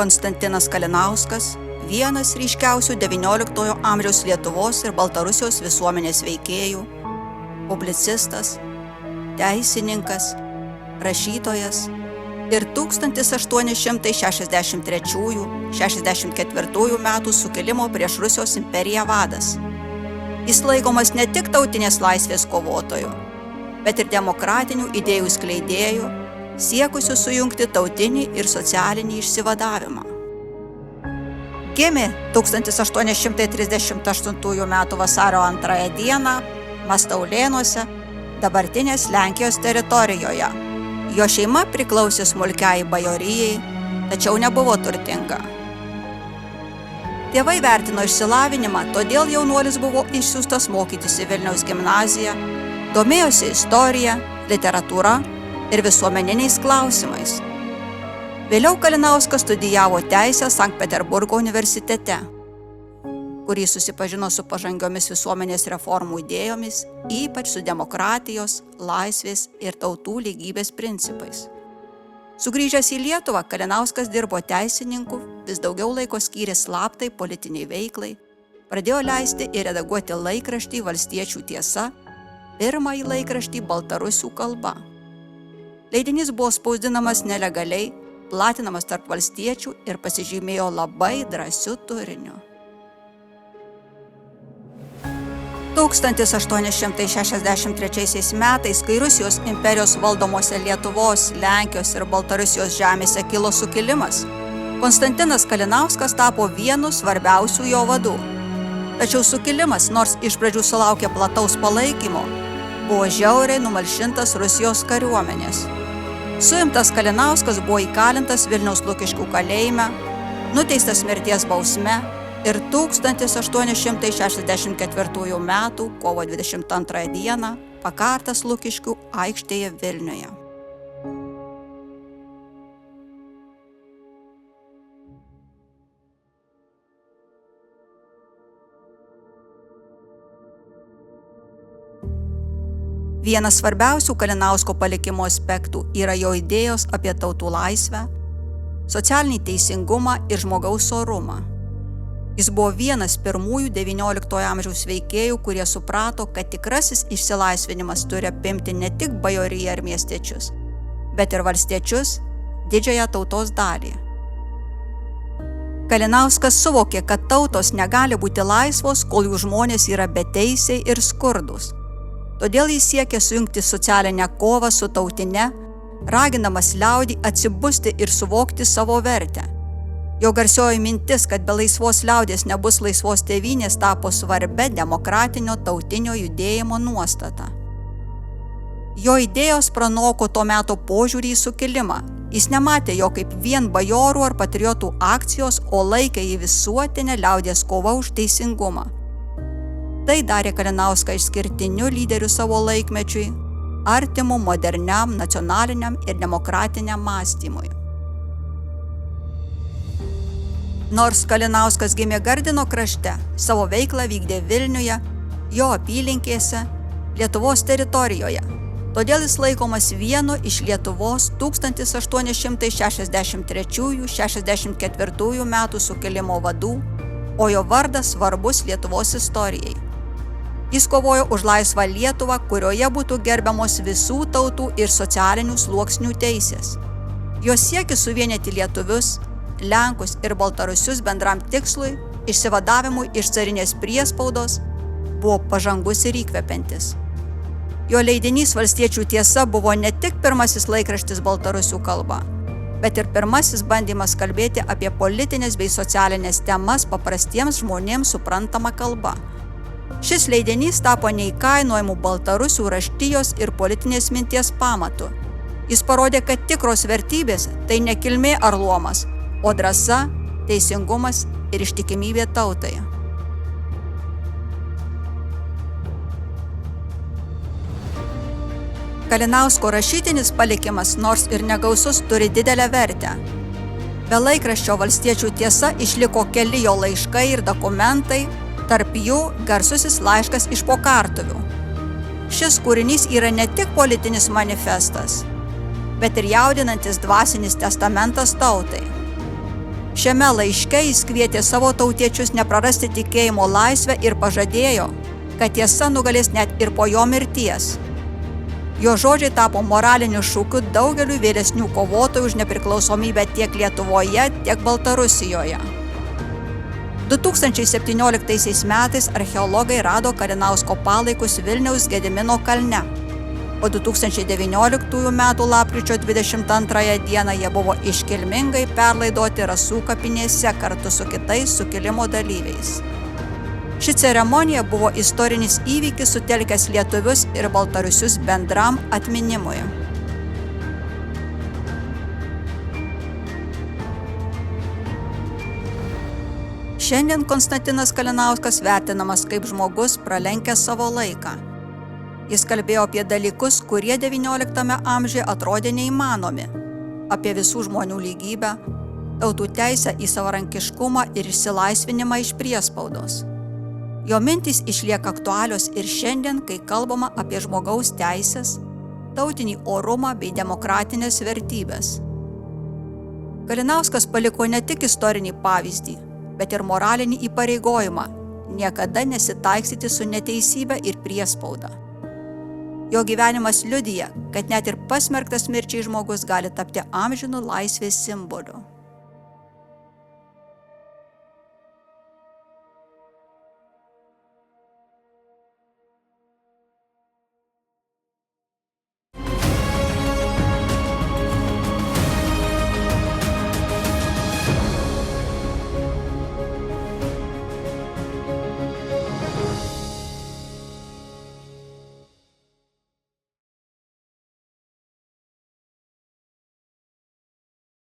Konstantinas Kalinauskas, vienas ryškiausių XIX amžiaus Lietuvos ir Baltarusijos visuomenės veikėjų, publicistas, teisininkas, rašytojas ir 1863–64 metų sukilimo prieš Rusijos imperiją vadas. Jis laikomas ne tik tautinės laisvės kovotoju, bet ir demokratinių idėjų skleidėjų, siekusių sujungti tautinį ir socialinį išsivadavimą. Gimė 1838 metų vasario 2 dieną Mastaulėnuose, dabartinės Lenkijos teritorijoje. Jo šeima priklausė smulkiai bajorijai, tačiau nebuvo turtinga. Tėvai vertino išsilavinimą, todėl jaunuolis buvo išsiųstas mokytis į Vilniaus gimnaziją, domėjosi istorija, literatūra ir visuomeniniais klausimais. Vėliau Kalinauskas studijavo teisę Sankt Peterburgo universitete, kurį susipažino su pažangiomis visuomenės reformų idėjomis, ypač su demokratijos, laisvės ir tautų lygybės principais. Sugrįžęs į Lietuvą, Kalinauskas dirbo teisininku, vis daugiau laiko skyrė slaptai politiniai veiklai, pradėjo leisti ir redaguoti laikraštį Valstiečių tiesa, pirmąjį laikraštį baltarusių kalba. Leidinys buvo spausdinamas nelegaliai, platinamas tarp valstiečių ir pasižymėjo labai drąsiu turiniu. 1863 metais, kai Rusijos imperijos valdomose Lietuvos, Lenkijos ir Baltarusijos žemėse kilo sukilimas, Konstantinas Kalinauskas tapo vienu svarbiausių jo vadų. Tačiau sukilimas, nors iš pradžių sulaukė plataus palaikymo, buvo žiauriai numalšintas Rusijos kariuomenės. Suimtas Kalinauskas buvo įkalintas Vilniaus Lukiškių kalėjime, nuteistas mirties bausme ir 1864 metų kovo 22 dieną pakartas Lukiškių aikštėje Vilniuje. Vienas svarbiausių Kalinausko palikimo aspektų yra jo idėjos apie tautų laisvę, socialinį teisingumą ir žmogaus orumą. Jis buvo vienas pirmųjų XIX amžiaus veikėjų, kurie suprato, kad tikrasis išsilaisvinimas turi apimti ne tik bajoriją ar miestiečius, bet ir valstiečius, didžiąją tautos dalį. Kalinauskas suvokė, kad tautos negali būti laisvos, kol jų žmonės yra beteisiai ir skurdūs. Todėl jis siekė sujungti socialinę kovą su tautine, raginamas liaudį atsibusti ir suvokti savo vertę. Jo garsioji mintis, kad be laisvos liaudės nebus laisvos tėvynės, tapo svarbia demokratinio tautinio judėjimo nuostata. Jo idėjos pranoko to meto požiūrį į sukilimą. Jis nematė jo kaip vien bajorų ar patriotų akcijos, o laikė jį visuotinę liaudės kovą už teisingumą. Tai darė Kalinauską išskirtiniu lyderiu savo laikmečiui, artimu moderniam, nacionaliniam ir demokratiniam mąstymui. Nors Kalinauskas gimė Gardino krašte, savo veiklą vykdė Vilniuje, jo apylinkėse, Lietuvos teritorijoje. Todėl jis laikomas vienu iš Lietuvos 1863–64 metų sukilimo vadų, o jo vardas svarbus Lietuvos istorijai. Jis kovojo už laisvą Lietuvą, kurioje būtų gerbiamos visų tautų ir socialinių sluoksnių teisės. Jo siekis suvienyti lietuvius, lenkus ir baltarusius bendram tikslui, išsivadavimui iš carinės priespaudos, buvo pažangus ir įkvepiantis. Jo leidinys Valstiečių tiesa buvo ne tik pirmasis laikraštis baltarusių kalba, bet ir pirmasis bandymas kalbėti apie politinės bei socialinės temas paprastiems žmonėms suprantama kalba. Šis leidinys tapo neįkainojamų baltarusių raštijos ir politinės minties pamatu. Jis parodė, kad tikros vertybės tai ne kilmė ar luomas, o drąsa, teisingumas ir ištikimybė tautai. Kalinausko rašytinis palikimas, nors ir negausus, turi didelę vertę. Be laikraščio Valstiečių tiesa išliko keli jo laiškai ir dokumentai, tarp jų garsusis laiškas iš Pokartuvių. Šis kūrinys yra ne tik politinis manifestas, bet ir jaudinantis dvasinis testamentas tautai. Šiame laiške jis kvietė savo tautiečius neprarasti tikėjimo laisvę ir pažadėjo, kad tiesa nugalės net ir po jo mirties. Jo žodžiai tapo moraliniu šūkiu daugeliu vėlesnių kovotojų už nepriklausomybę tiek Lietuvoje, tiek Baltarusijoje. 2017 metais archeologai rado Kalinausko palaikus Vilniaus Gedimino kalne, o 2019 metų lapkričio 22 dieną jie buvo iškilmingai perlaidoti Rasų kapinėse kartu su kitais sukilimo dalyviais. Ši ceremonija buvo istorinis įvykis sutelkęs lietuvius ir baltarusius bendram atminimui. Šiandien Konstantinas Kalinauskas vertinamas kaip žmogus pralenkęs savo laiką. Jis kalbėjo apie dalykus, kurie XIX amžiuje atrodė neįmanomi, apie visų žmonių lygybę, tautų teisę į savarankiškumą ir išsilaisvinimą iš priespaudos. Jo mintys išlieka aktualios ir šiandien, kai kalbama apie žmogaus teisės, tautinį orumą bei demokratinės vertybės. Kalinauskas paliko ne tik istorinį pavyzdį, bet ir moralinį įpareigojimą niekada nesitaikstyti su neteisybe ir priespauda. Jo gyvenimas liudija, kad net ir pasmerktas mirčiai žmogus gali tapti amžinu laisvės simboliu.